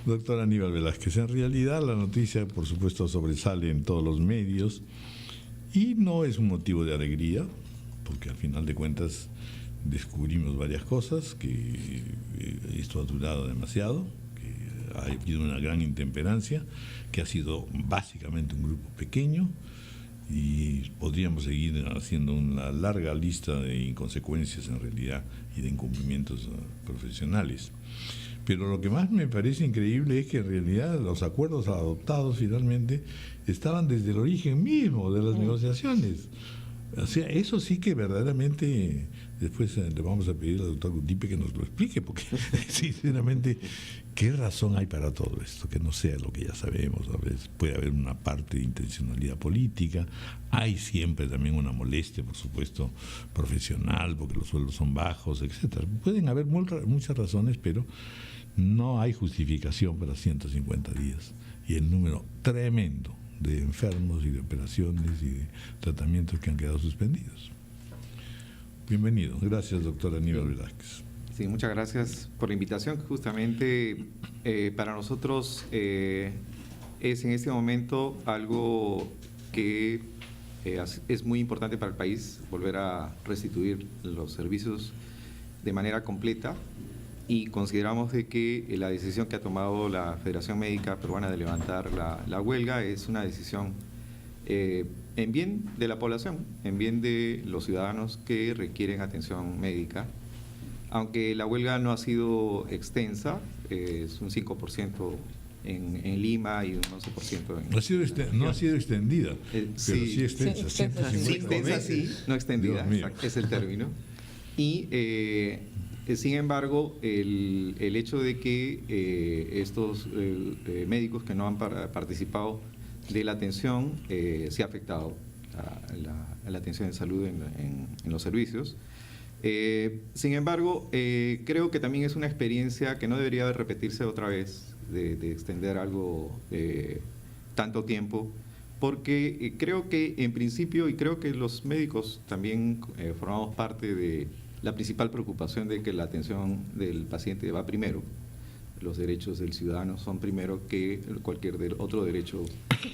Doctor Aníbal Velázquez, en realidad la noticia, por supuesto, sobresale en todos los medios y no es un motivo de alegría, porque al final de cuentas descubrimos varias cosas, que esto ha durado demasiado, que ha habido una gran intemperancia, que ha sido básicamente un grupo pequeño, y podríamos seguir haciendo una larga lista de inconsecuencias en realidad y de incumplimientos profesionales. Pero lo que más me parece increíble es que en realidad los acuerdos adoptados finalmente estaban desde el origen mismo de las negociaciones. O sea, eso sí que verdaderamente, después le vamos a pedir al doctor Gutipe que nos lo explique, porque sinceramente, ¿qué razón hay para todo esto? Que no sea lo que ya sabemos. A veces puede haber una parte de intencionalidad política, hay siempre también una molestia, por supuesto, profesional, porque los sueldos son bajos, etcétera. Pueden haber muchas razones, pero no hay justificación para 150 días. Y el número tremendo de enfermos y de operaciones y de tratamientos que han quedado suspendidos. Bienvenido. Gracias, doctor Aníbal Velázquez. Sí, muchas gracias por la invitación. Justamente para nosotros es en este momento algo que es muy importante para el país, volver a restituir los servicios de manera completa, y consideramos de que la decisión que ha tomado la Federación Médica Peruana de levantar la huelga es una decisión en bien de la población, en bien de los ciudadanos que requieren atención médica. Aunque la huelga no ha sido extensa, es un 5% en Lima y un 11% en... No ha sido extendida, pero sí extensa. Sí, extensa sí, no extendida, es el término. Y sin embargo, el hecho de que estos médicos que no han participado de la atención se ha afectado a la atención de salud en los servicios. Sin embargo, creo que también es una experiencia que no debería repetirse otra vez, de extender algo tanto tiempo, porque creo que en principio, y creo que los médicos también formamos parte de la principal preocupación de que la atención del paciente va primero. Los derechos del ciudadano son primero que cualquier otro derecho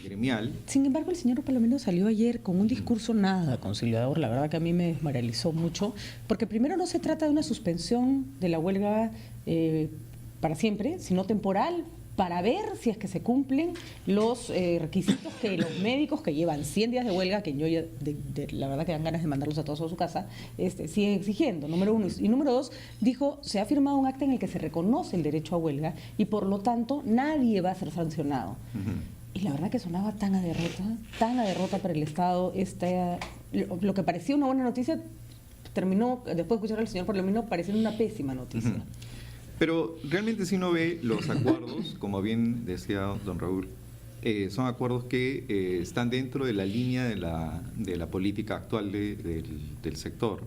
gremial. Sin embargo, el señor Palomino salió ayer con un discurso nada conciliador. La verdad que a mí me desmoralizó mucho, porque primero no se trata de una suspensión de la huelga para siempre, sino temporal, para ver si es que se cumplen los requisitos que los médicos que llevan 100 días de huelga, que yo ya, la verdad que dan ganas de mandarlos a todos a su casa, siguen exigiendo, número uno. Y número dos, dijo, se ha firmado un acta en el que se reconoce el derecho a huelga y por lo tanto nadie va a ser sancionado. Y la verdad que sonaba tan a derrota para el Estado. Lo que parecía una buena noticia terminó, después de escuchar al señor Palomino, pareciendo una pésima noticia. Pero realmente si uno ve los acuerdos, como bien decía don Raúl, son acuerdos que están dentro de la línea de la política actual del sector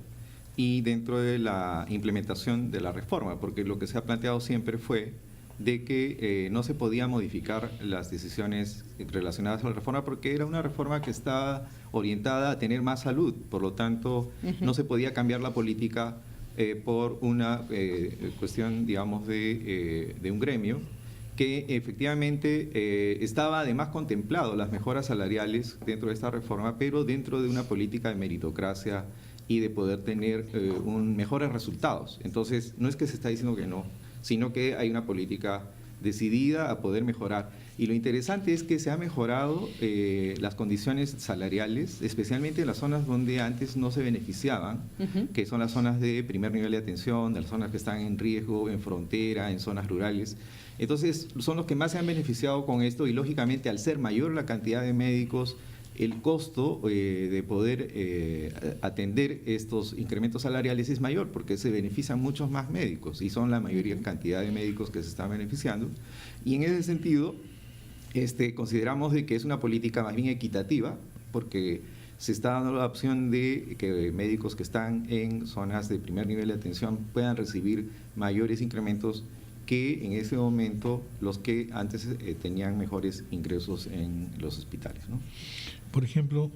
y dentro de la implementación de la reforma, porque lo que se ha planteado siempre fue de que no se podía modificar las decisiones relacionadas a la reforma porque era una reforma que estaba orientada a tener más salud, por lo tanto no se podía cambiar la política por una cuestión, digamos, de un gremio que efectivamente estaba además contemplado las mejoras salariales dentro de esta reforma, pero dentro de una política de meritocracia y de poder tener mejores resultados. Entonces, no es que se está diciendo que no, sino que hay una política decidida a poder mejorar. Y lo interesante es que se han mejorado las condiciones salariales, especialmente en las zonas donde antes no se beneficiaban, que son las zonas de primer nivel de atención, de las zonas que están en riesgo, en frontera, en zonas rurales. Entonces, son los que más se han beneficiado con esto y, lógicamente, al ser mayor la cantidad de médicos, el costo de poder atender estos incrementos salariales es mayor porque se benefician muchos más médicos y son la mayoría cantidad de médicos que se están beneficiando. Y en ese sentido, consideramos de que es una política más bien equitativa porque se está dando la opción de que médicos que están en zonas de primer nivel de atención puedan recibir mayores incrementos que en ese momento los que antes tenían mejores ingresos en los hospitales, ¿no? Por ejemplo,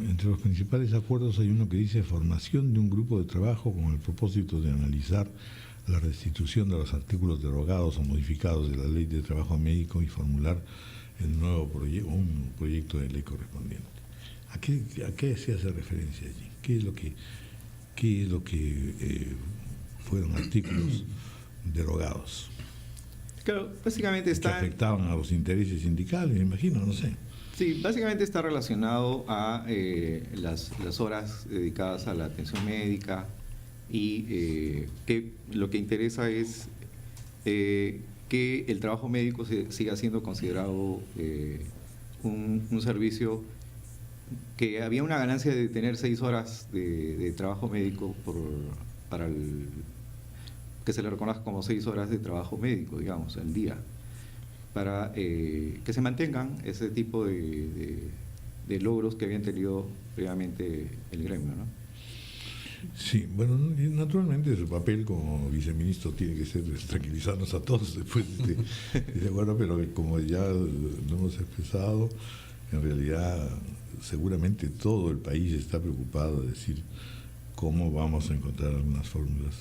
entre los principales acuerdos hay uno que dice formación de un grupo de trabajo con el propósito de analizar la restitución de los artículos derogados o modificados de la Ley de Trabajo Médico y formular el nuevo un proyecto de ley correspondiente. ¿A qué se hace referencia allí? ¿Qué es lo que fueron artículos derogados? Claro, básicamente que afectaban a los intereses sindicales, me imagino, no sé. Sí, básicamente está relacionado a las horas dedicadas a la atención médica y que lo que interesa es que el trabajo médico siga siendo considerado un servicio que había una ganancia de tener 6 horas de trabajo médico para que se le reconozca como 6 horas de trabajo médico, digamos, al día, para que se mantengan ese tipo de logros que habían tenido previamente el gremio, ¿no? Sí, bueno, naturalmente su papel como viceministro tiene que ser tranquilizarnos a todos después de ese acuerdo, pero como ya lo hemos expresado, en realidad seguramente todo el país está preocupado de decir cómo vamos a encontrar algunas fórmulas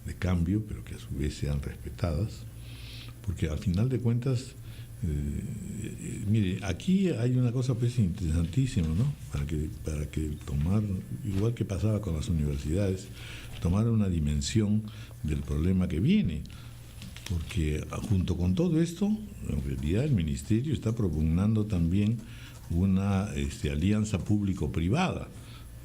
de cambio, pero que a su vez sean respetadas, porque al final de cuentas, mire, aquí hay una cosa pues interesantísima, ¿no? Para que tomar, igual que pasaba con las universidades, tomar una dimensión del problema que viene, porque junto con todo esto, en realidad el Ministerio está propugnando también una alianza público-privada,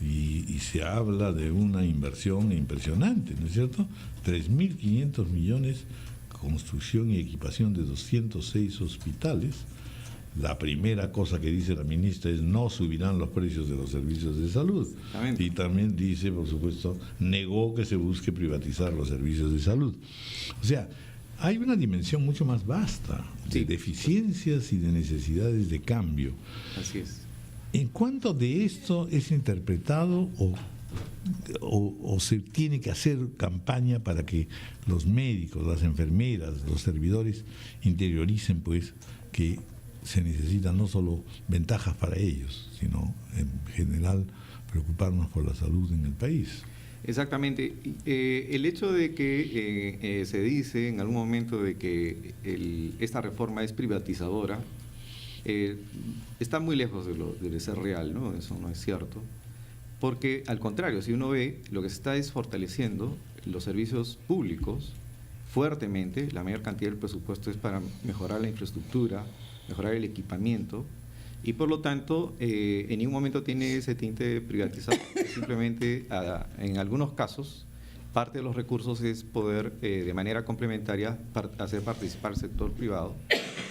y se habla de una inversión impresionante, ¿no es cierto? 3.500 millones, construcción y equipación de 206 hospitales. La primera cosa que dice la ministra es no subirán los precios de los servicios de salud. Y también dice, por supuesto, negó que se busque privatizar los servicios de salud. O sea, hay una dimensión mucho más vasta de deficiencias y de necesidades de cambio. Así es. ¿En cuánto de esto es interpretado o se tiene que hacer campaña para que los médicos, las enfermeras, los servidores interioricen pues que se necesitan no solo ventajas para ellos, sino en general preocuparnos por la salud en el país? Exactamente. El hecho de que se dice en algún momento de que esta reforma es privatizadora, está muy lejos de ser real, ¿no? Eso no es cierto. Porque al contrario, si uno ve, lo que se está es fortaleciendo los servicios públicos fuertemente. La mayor cantidad del presupuesto es para mejorar la infraestructura, mejorar el equipamiento, y por lo tanto en ningún momento tiene ese tinte privatizado. Simplemente en algunos casos parte de los recursos es poder de manera complementaria hacer participar al sector privado,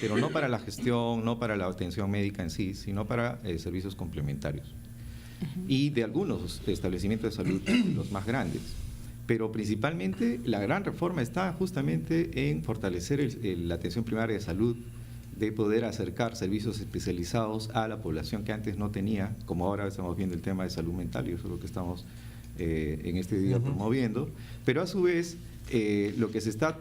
pero no para la gestión, no para la atención médica en sí, sino para servicios complementarios. Y de algunos establecimientos de salud, los más grandes. Pero principalmente la gran reforma está justamente en fortalecer la atención primaria de salud, de poder acercar servicios especializados a la población que antes no tenía, como ahora estamos viendo el tema de salud mental, y eso es lo que estamos en este día promoviendo. Pero a su vez, lo que se está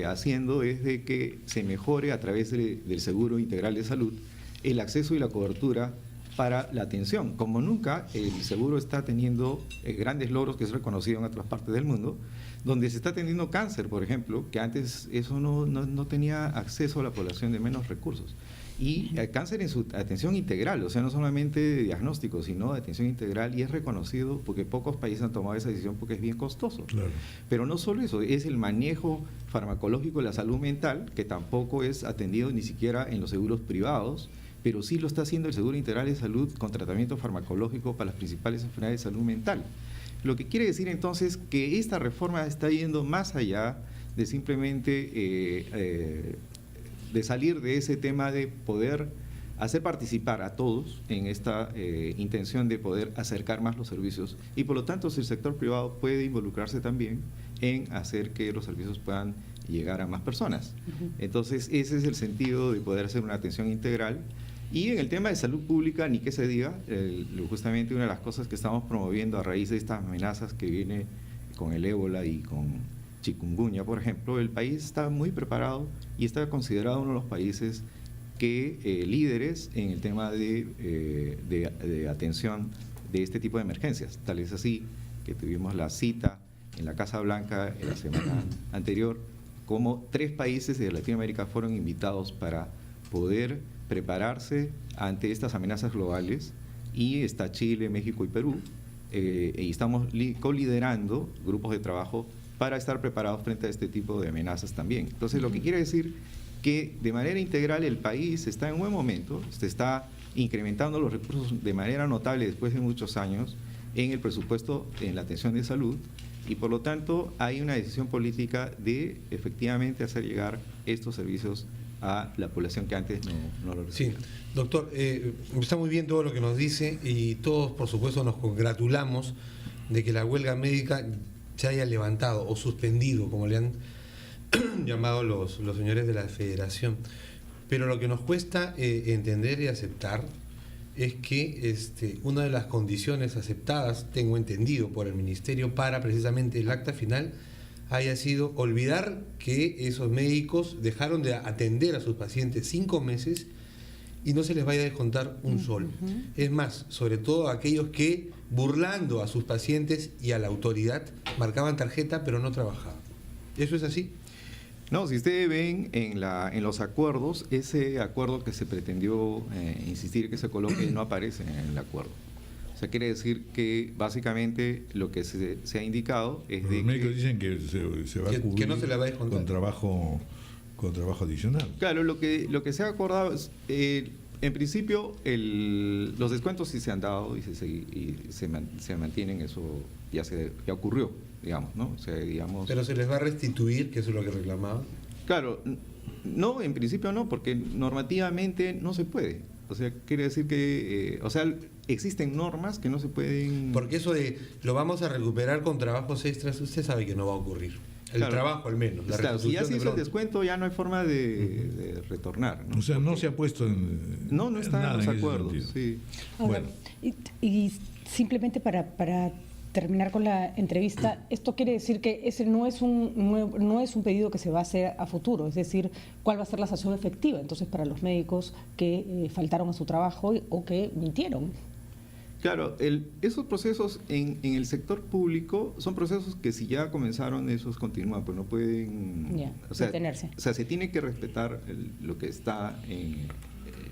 haciendo es de que se mejore a través del Seguro Integral de Salud el acceso y la cobertura para la atención. Como nunca, el seguro está teniendo grandes logros que es reconocido en otras partes del mundo, donde se está atendiendo cáncer, por ejemplo, que antes eso no tenía acceso a la población de menos recursos. Y el cáncer en su atención integral, o sea, no solamente de diagnóstico, sino de atención integral, y es reconocido porque pocos países han tomado esa decisión porque es bien costoso. Claro. Pero no solo eso, es el manejo farmacológico de la salud mental, que tampoco es atendido ni siquiera en los seguros privados, pero sí lo está haciendo el Seguro Integral de Salud con tratamiento farmacológico para las principales enfermedades de salud mental. Lo que quiere decir entonces que esta reforma está yendo más allá de simplemente de salir de ese tema de poder hacer participar a todos en esta intención de poder acercar más los servicios, y por lo tanto si el sector privado puede involucrarse también en hacer que los servicios puedan llegar a más personas. Entonces ese es el sentido de poder hacer una atención integral. Y en el tema de salud pública, ni que se diga, justamente una de las cosas que estamos promoviendo a raíz de estas amenazas que viene con el ébola y con chikungunya, por ejemplo, el país está muy preparado y está considerado uno de los países líderes en el tema de atención de este tipo de emergencias. Tal es así que tuvimos la cita en la Casa Blanca en la semana anterior, cómo 3 países de Latinoamérica fueron invitados para poder prepararse ante estas amenazas globales, y está Chile, México y Perú, y estamos coliderando grupos de trabajo para estar preparados frente a este tipo de amenazas también. Entonces, lo que quiere decir que de manera integral el país está en un buen momento, se está incrementando los recursos de manera notable después de muchos años en el presupuesto en la atención de salud, y por lo tanto hay una decisión política de efectivamente hacer llegar estos servicios a la población que antes no lo recibía. Sí, doctor, está muy bien todo lo que nos dice, y todos, por supuesto, nos congratulamos de que la huelga médica se haya levantado o suspendido, como le han llamado los señores de la Federación. Pero lo que nos cuesta entender y aceptar es que una de las condiciones aceptadas, tengo entendido, por el Ministerio para precisamente el acta final haya sido olvidar que esos médicos dejaron de atender a sus pacientes 5 meses y no se les vaya a descontar un sol. Es más, sobre todo aquellos que, burlando a sus pacientes y a la autoridad, marcaban tarjeta pero no trabajaban. ¿Eso es así? No, si ustedes ven en los acuerdos, ese acuerdo que se pretendió insistir que se coloque no aparece en el acuerdo. O sea, quiere decir que básicamente lo que se ha indicado es los médicos dicen que se va a cubrir que no se la va a descontar con trabajo adicional. Claro, lo que se ha acordado es, en principio, los descuentos sí se han dado y se mantienen, eso ya ocurrió, digamos, ¿no? O sea, digamos, pero se les va a restituir, que eso es lo que reclamaban. Claro, no, en principio no, porque normativamente no se puede. O sea, quiere decir que, existen normas que no se pueden... Porque eso de lo vamos a recuperar con trabajos extras, usted sabe que no va a ocurrir. El trabajo al menos. Claro, si ya se hizo el descuento, ya no hay forma de retornar, ¿no? O sea, no se ha puesto en... No está en los acuerdos. Sí. Ahora, Bueno. Y simplemente para terminar con la entrevista, esto quiere decir que ese no es un pedido que se va a hacer a futuro, es decir, ¿cuál va a ser la sanción efectiva entonces para los médicos que faltaron a su trabajo o que mintieron? Claro, esos procesos en el sector público son procesos que si ya comenzaron, esos continúan, pues no pueden detenerse. O sea, se tiene que respetar lo que está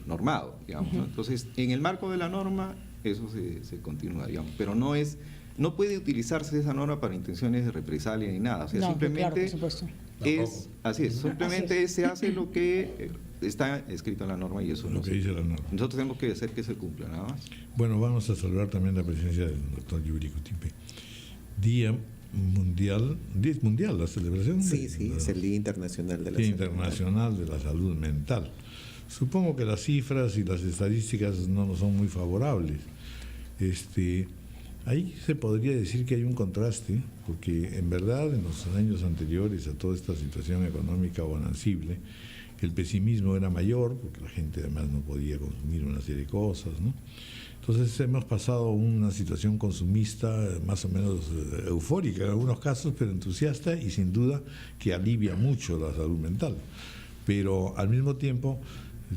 normado, digamos, ¿no? Entonces, en el marco de la norma, eso se continúa, digamos, pero no puede utilizarse esa norma para intenciones de represalia ni nada. O sea, simplemente claro, por supuesto. Simplemente se hace lo que está escrito en la norma, y eso lo que dice la norma. Nosotros tenemos que hacer que se cumpla, nada más. Bueno, vamos a saludar también la presencia del doctor Yuri Cutipe. Día mundial la celebración. Sí, es el Día Internacional de la Salud Internacional de la Salud Mental. Supongo que las cifras y las estadísticas no nos son muy favorables. Ahí se podría decir que hay un contraste, porque en verdad en los años anteriores a toda esta situación económica bonancible, el pesimismo era mayor, porque la gente además no podía consumir una serie de cosas, ¿no? Entonces hemos pasado una situación consumista más o menos eufórica en algunos casos, pero entusiasta, y sin duda que alivia mucho la salud mental. Pero al mismo tiempo,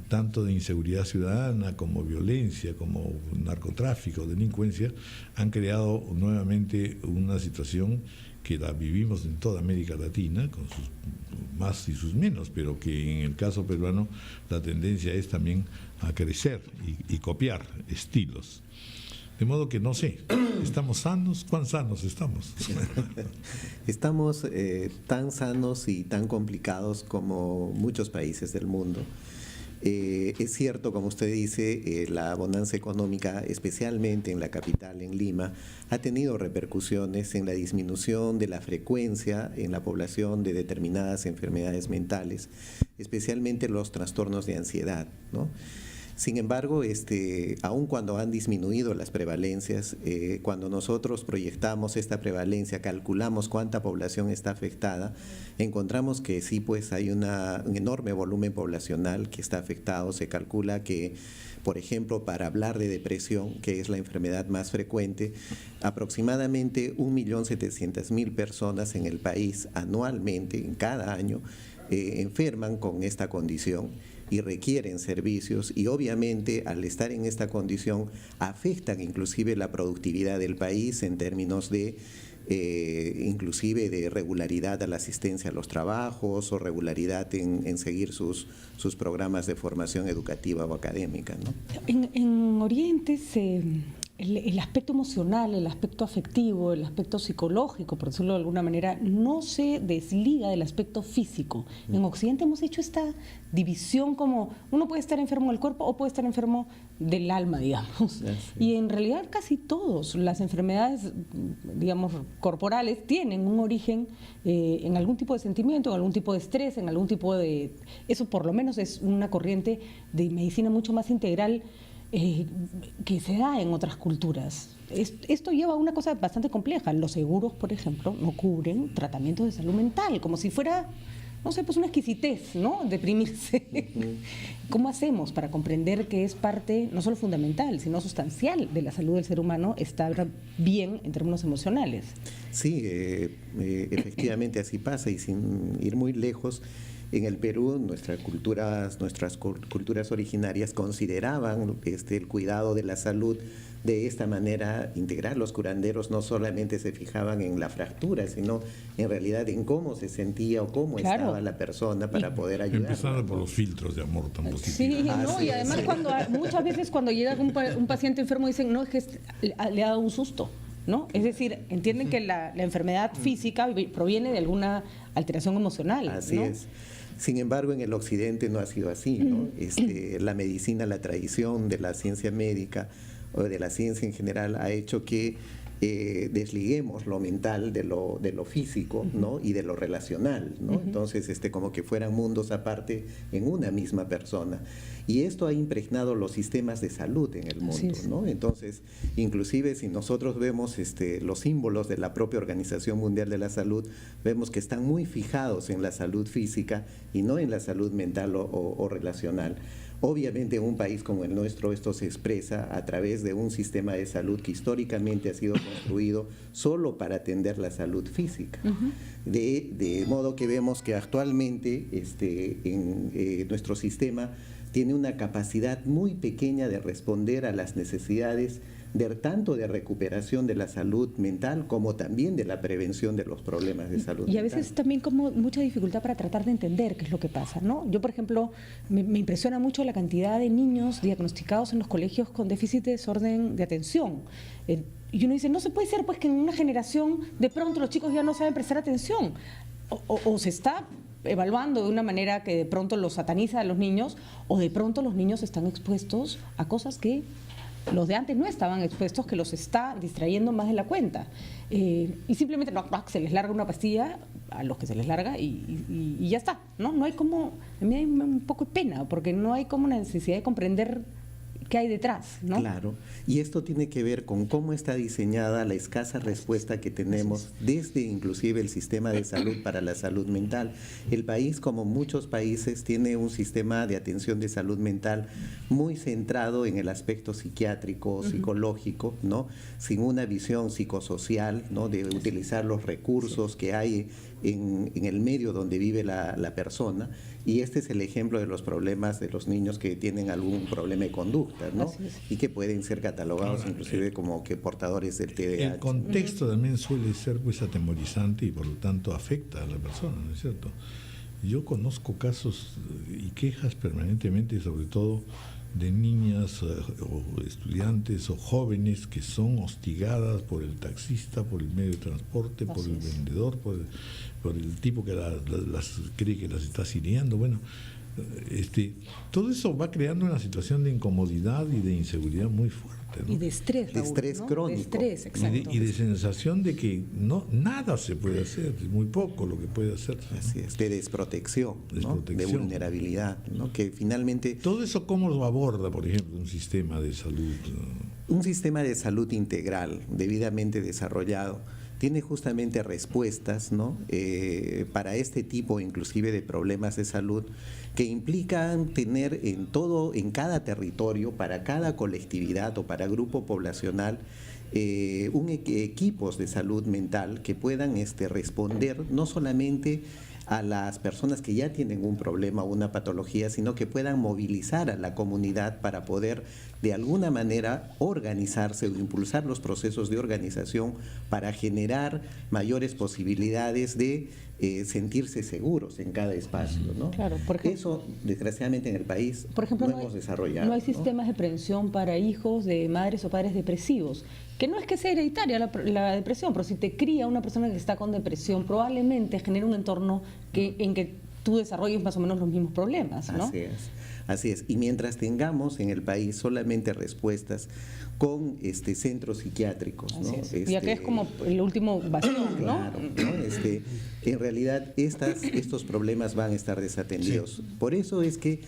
tanto de inseguridad ciudadana como violencia, como narcotráfico, delincuencia, han creado nuevamente una situación que la vivimos en toda América Latina, con sus más y sus menos, pero que en el caso peruano la tendencia es también a crecer y copiar estilos. De modo que no sé, ¿estamos sanos? ¿Cuán sanos estamos? Estamos tan sanos y tan complicados como muchos países del mundo. Es cierto, como usted dice, la bonanza económica, especialmente en la capital, en Lima, ha tenido repercusiones en la disminución de la frecuencia en la población de determinadas enfermedades mentales, especialmente los trastornos de ansiedad, ¿no? Sin embargo, aun cuando han disminuido las prevalencias, cuando nosotros proyectamos esta prevalencia, calculamos cuánta población está afectada, encontramos que sí, pues hay un enorme volumen poblacional que está afectado. Se calcula que, por ejemplo, para hablar de depresión, que es la enfermedad más frecuente, aproximadamente 1.700.000 personas en el país anualmente, en cada año, enferman con esta condición y requieren servicios, y obviamente al estar en esta condición afectan inclusive la productividad del país en términos de inclusive de regularidad a la asistencia a los trabajos o regularidad en seguir sus programas de formación educativa o académica, ¿no? En Oriente el aspecto emocional, el aspecto afectivo, el aspecto psicológico, por decirlo de alguna manera, no se desliga del aspecto físico. En Occidente hemos hecho esta división como uno puede estar enfermo del cuerpo o puede estar enfermo del alma, digamos. Sí. Y en realidad casi todas las enfermedades, digamos, corporales tienen un origen en algún tipo de sentimiento, en algún tipo de estrés, en algún tipo de... Eso por lo menos es una corriente de medicina mucho más integral que se da en otras culturas. Esto lleva a una cosa bastante compleja. Los seguros, por ejemplo, no cubren tratamientos de salud mental, como si fuera, no sé, pues una exquisitez, ¿no? Deprimirse. ¿Cómo hacemos para comprender que es parte, no solo fundamental, sino sustancial de la salud del ser humano, estar bien en términos emocionales? Sí, efectivamente así pasa, y sin ir muy lejos, en el Perú nuestras culturas originarias consideraban el cuidado de la salud de esta manera integral. Los curanderos no solamente se fijaban en la fractura, sino en realidad en cómo se sentía o cómo estaba la persona para poder ayudar. Empezando por los filtros de amor tan positivos. Sí, no, y además muchas veces cuando llega un paciente enfermo dicen, no, es que le ha dado un susto, ¿no? Es decir, entienden que la enfermedad física proviene de alguna alteración emocional. Así ¿no? es. Sin embargo, en el occidente no ha sido así, ¿no? La medicina, la tradición de la ciencia médica o de la ciencia en general ha hecho que desliguemos lo mental de lo físico, ¿no? Y de lo relacional, ¿no? Entonces, como que fueran mundos aparte en una misma persona. Y esto ha impregnado los sistemas de salud en el mundo, ¿no? Entonces, inclusive si nosotros vemos los símbolos de la propia Organización Mundial de la Salud, vemos que están muy fijados en la salud física y no en la salud mental o relacional. Obviamente en un país como el nuestro esto se expresa a través de un sistema de salud que históricamente ha sido construido solo para atender la salud física. De modo que vemos que actualmente nuestro sistema tiene una capacidad muy pequeña de responder a las necesidades tanto de recuperación de la salud mental como también de la prevención de los problemas de salud mental. Y a veces también como mucha dificultad para tratar de entender qué es lo que pasa, ¿no? Yo, por ejemplo, me impresiona mucho la cantidad de niños diagnosticados en los colegios con déficit de desorden de atención. Y uno dice, no se puede ser pues que en una generación de pronto los chicos ya no saben prestar atención. O se está evaluando de una manera que de pronto los sataniza a los niños, o de pronto los niños están expuestos a cosas que los de antes no estaban expuestos, que los está distrayendo más de la cuenta. Y simplemente se les larga una pastilla a los que se les larga y ya está, ¿no? No hay como, a mí hay un poco de pena, porque no hay como una necesidad de comprender qué hay detrás, ¿no? Claro, y esto tiene que ver con cómo está diseñada la escasa respuesta que tenemos desde inclusive el sistema de salud para la salud mental. El país, como muchos países, tiene un sistema de atención de salud mental muy centrado en el aspecto psiquiátrico, psicológico, ¿no? Sin una visión psicosocial, ¿no? De utilizar los recursos que hay en el medio donde vive la persona, y este es el ejemplo de los problemas de los niños que tienen algún problema de conducta, ¿no? Y que pueden ser catalogados inclusive como que portadores del TDAH. El contexto también suele ser pues atemorizante y por lo tanto afecta a la persona, ¿no es cierto? Yo conozco casos y quejas permanentemente, sobre todo de niñas o estudiantes o jóvenes que son hostigadas por el taxista, por el medio de transporte, por el vendedor, por el tipo que las cree que las está siriando. Bueno, todo eso va creando una situación de incomodidad y de inseguridad muy fuerte, ¿no? Y de estrés, de estrés, ¿no? Crónico. De estrés, exacto. Y de sensación de que nada se puede hacer, es muy poco lo que puede hacer. Así es, de desprotección, ¿no? De vulnerabilidad, ¿no? Que finalmente... Todo eso, ¿cómo lo aborda, por ejemplo, un sistema de salud? Un sistema de salud integral, debidamente desarrollado, tiene justamente respuestas, ¿no? Para este tipo inclusive de problemas de salud que implican tener en cada territorio, para cada colectividad o para grupo poblacional, equipos de salud mental que puedan responder no solamente a las personas que ya tienen un problema o una patología, sino que puedan movilizar a la comunidad para poder de alguna manera organizarse o impulsar los procesos de organización para generar mayores posibilidades de sentirse seguros en cada espacio, ¿no? Claro, por ejemplo, eso, desgraciadamente, en el país por ejemplo, no hemos desarrollado. No hay sistemas de prevención para hijos de madres o padres depresivos, que no es que sea hereditaria la depresión, pero si te cría una persona que está con depresión, probablemente genere un entorno en que tú desarrolles más o menos los mismos problemas, ¿no? Así es. Así es. Y mientras tengamos en el país solamente respuestas con centros psiquiátricos, ¿no? Y acá es como el último bastión, ¿no? Claro, ¿no? En realidad estos problemas van a estar desatendidos. Sí. Por eso es que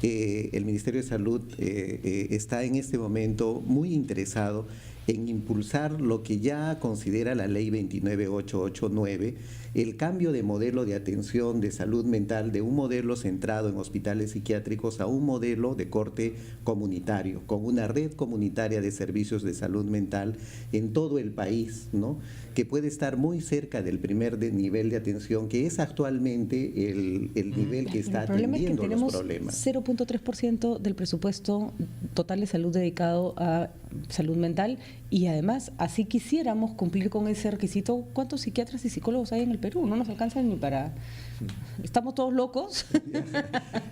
el Ministerio de Salud está en este momento muy interesado en impulsar lo que ya considera la Ley 29889, el cambio de modelo de atención de salud mental de un modelo centrado en hospitales psiquiátricos a un modelo de corte comunitario, con una red comunitaria de servicios de salud mental en todo el país, ¿no? Que puede estar muy cerca del primer nivel de atención, que es actualmente el nivel que está atendiendo los problemas. 0.3% del presupuesto total de salud dedicado a salud mental, y además así quisiéramos cumplir con ese requisito. ¿Cuántos psiquiatras y psicólogos hay en el Perú? No nos alcanzan ni para... ¿Estamos todos locos?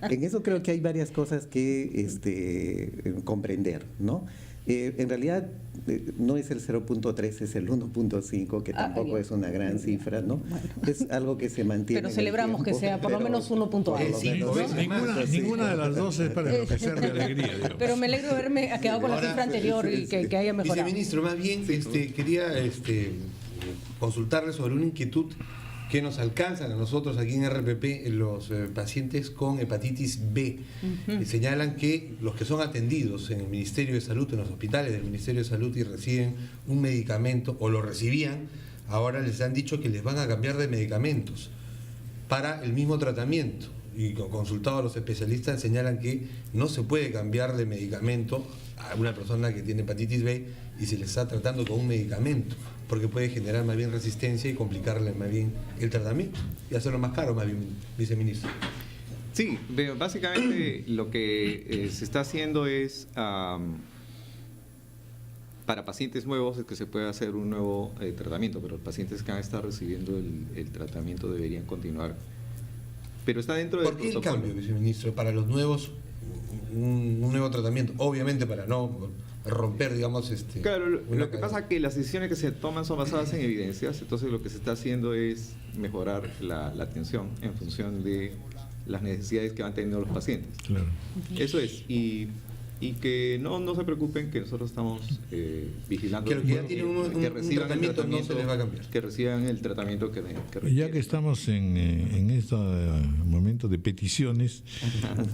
En eso creo que hay varias cosas que comprender, ¿no? En realidad no es el 0.3, es el 1.5, que tampoco es una gran cifra, ¿no? Bueno. Es algo que se mantiene. Pero celebramos que sea por lo menos 1.5. Ninguna de las dos es para enloquecer de alegría, digamos. Pero me alegro de haberme quedado con la cifra anterior y que haya mejorado. Viceministro, más bien quería consultarle sobre una inquietud que nos alcanzan a nosotros aquí en RPP los pacientes con hepatitis B. Señalan que los que son atendidos en el Ministerio de Salud, en los hospitales del Ministerio de Salud y reciben un medicamento, o lo recibían, ahora les han dicho que les van a cambiar de medicamentos para el mismo tratamiento. Y consultado a los especialistas señalan que no se puede cambiar de medicamento a una persona que tiene hepatitis B y se le está tratando con un medicamento, porque puede generar más bien resistencia y complicarle más bien el tratamiento y hacerlo más caro, más bien, viceministro. Sí, básicamente lo que se está haciendo es, para pacientes nuevos, es que se puede hacer un nuevo tratamiento, pero los pacientes que han estado recibiendo el tratamiento deberían continuar. Pero está dentro del protocolo. ¿Por qué el cambio, viceministro? Para los nuevos, un nuevo tratamiento, obviamente para no romper, digamos, Claro, lo que pasa es que las decisiones que se toman son basadas en evidencias, entonces lo que se está haciendo es mejorar la atención en función de las necesidades que van teniendo los pacientes. Claro. Eso es, y que no se preocupen, que nosotros estamos vigilando que ya tienen un reciban tratamiento, no se les va a cambiar. Que reciban el tratamiento que requieren. Ya que estamos en este momento de peticiones,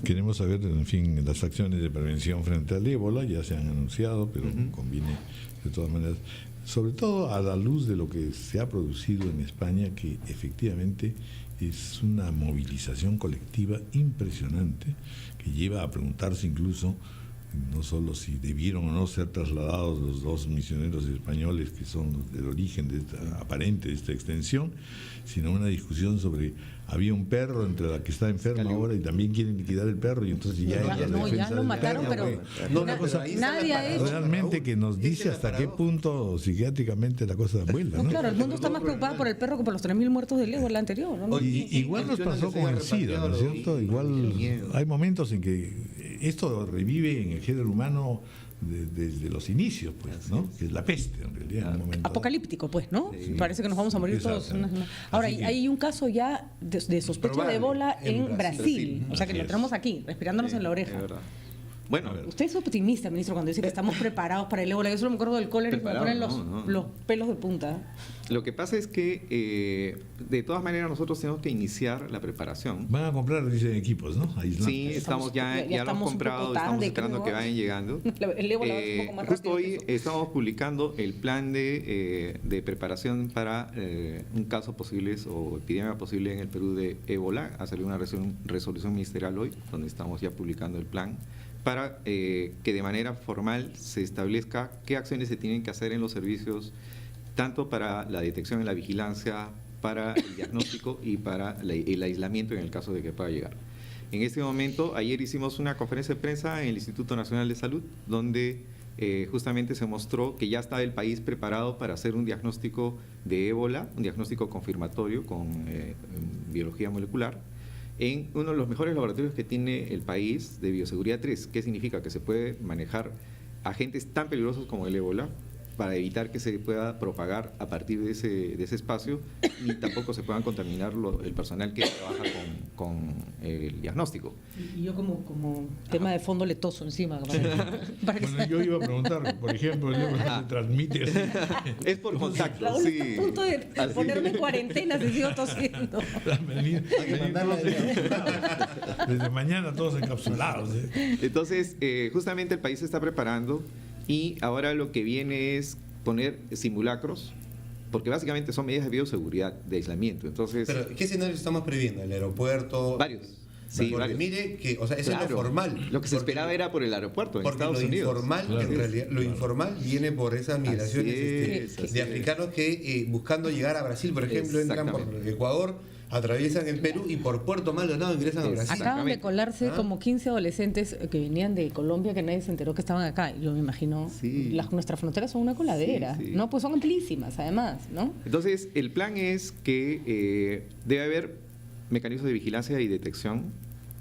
queremos saber, en fin, las acciones de prevención frente al ébola, ya se han anunciado, pero conviene de todas maneras, sobre todo a la luz de lo que se ha producido en España, que efectivamente es una movilización colectiva impresionante, que lleva a preguntarse incluso no solo si debieron o no ser trasladados los dos misioneros españoles que son del origen aparente de esta extensión, sino una discusión sobre, había un perro entre la que está enferma ahora y también quieren liquidar el perro, y entonces ya lo mataron, pero nadie ha hecho realmente que nos dice hasta qué punto psiquiátricamente la cosa vuela, ¿no? Claro, el mundo está más preocupado por el perro que por los 3.000 muertos del ébola anterior, ¿no? Igual nos pasó con el SIDA, ¿no es cierto? Igual hay momentos en que esto revive en el género humano desde los inicios, pues, ¿no? Que es la peste, en realidad. En un momento apocalíptico, pues, ¿no? Sí. Parece que nos vamos a morir todos. Ahora, hay un caso ya de sospecha de ébola en Brasil. O sea, que lo tenemos aquí, respirándonos en la oreja. Es verdad. Bueno, usted es optimista, ministro, cuando dice que estamos preparados para el ébola. Yo solo me acuerdo del cólera y me ponen los pelos de punta. Lo que pasa es que, de todas maneras, nosotros tenemos que iniciar la preparación. Van a comprar, dicen, equipos, ¿no? Aislantes. Sí, ya lo hemos comprado, estamos esperando que vayan llegando. El ébola va un poco más justo rápido. Hoy estamos publicando el plan de preparación para un caso posible o epidemia posible en el Perú de ébola. Ha salido una resolución ministerial hoy, donde estamos ya publicando el plan, para que de manera formal se establezca qué acciones se tienen que hacer en los servicios, tanto para la detección y la vigilancia para el diagnóstico y para el aislamiento en el caso de que pueda llegar. En este momento, ayer hicimos una conferencia de prensa en el Instituto Nacional de Salud, donde justamente se mostró que ya está el país preparado para hacer un diagnóstico de ébola, un diagnóstico confirmatorio con biología molecular, en uno de los mejores laboratorios que tiene el país de bioseguridad 3. ¿Qué significa? Que se puede manejar agentes tan peligrosos como el ébola para evitar que se pueda propagar a partir de ese espacio, ni tampoco se puedan contaminar el personal que trabaja con el diagnóstico. Y yo como tema de fondo le toso encima. Para que Bueno, yo iba a preguntar, por ejemplo, el ébola se transmite así. Es por contacto, Raúl sí. está a punto de Así. ponerme en cuarentena, se sigo tosiendo. Desde mañana todos encapsulados. Entonces, justamente el país se está preparando y ahora lo que viene es poner simulacros, porque básicamente son medidas de bioseguridad, de aislamiento. Entonces, Pero, ¿qué escenarios estamos previendo? ¿El aeropuerto? varios. Sí, Porque varios. mire que, o sea, eso es Claro. lo formal. Lo que se Porque- esperaba era por el aeropuerto en Porque Estados lo Unidos. informal, Claro. en realidad, lo informal viene por esas migraciones así de es. africanos que buscando llegar a Brasil, por ejemplo, entran por Exactamente. Ecuador, atraviesan el Perú y por Puerto Maldonado ingresan a Brasil. Acaban de Exactamente. colarse Ah. como 15 adolescentes que venían de Colombia que nadie se enteró que estaban acá. Yo me imagino, Sí. nuestras fronteras son una coladera, Sí, sí. ¿no? Pues son amplísimas además, ¿no? Entonces, el plan es que debe haber mecanismos de vigilancia y detección.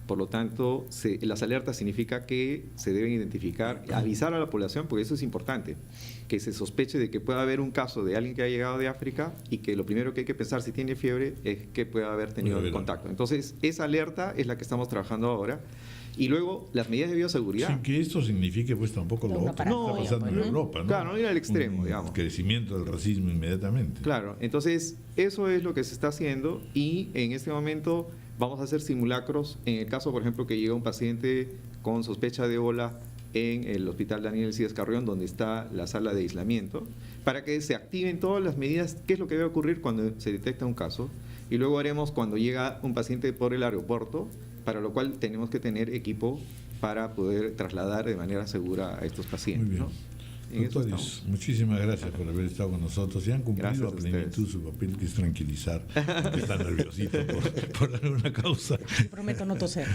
Por lo tanto, las alertas significa que se deben identificar, avisar a la población, porque eso es importante, que se sospeche de que pueda haber un caso de alguien que ha llegado de África y que lo primero que hay que pensar si tiene fiebre es que pueda haber tenido Puede haber. contacto. Entonces, esa alerta es la que estamos trabajando ahora. Y luego, las medidas de bioseguridad. Sin que esto signifique pues tampoco lo Una otro que está paranoia, pasando en pues, ¿no? Europa, ¿no? Claro, no ir al extremo, Un digamos. crecimiento del racismo inmediatamente. Claro, entonces eso es lo que se está haciendo y en este momento vamos a hacer simulacros en el caso, por ejemplo, que llega un paciente con sospecha de ébola en el Hospital Daniel Alcides Carrión, donde está la sala de aislamiento, para que se activen todas las medidas, qué es lo que debe ocurrir cuando se detecta un caso, y luego haremos cuando llega un paciente por el aeropuerto, para lo cual tenemos que tener equipo para poder trasladar de manera segura a estos pacientes. Muy bien. ¿no? En eso Doctores, estamos. muchísimas gracias por haber estado con nosotros y han cumplido Gracias a a plenitud ustedes. su papel, que es tranquilizar, porque está nerviosito por alguna causa. Y prometo no toser.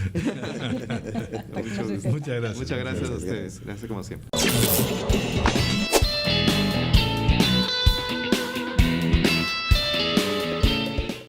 Para que no se sepa. Muchas gracias. Muchas gracias a Muchas ustedes. Gracias como siempre.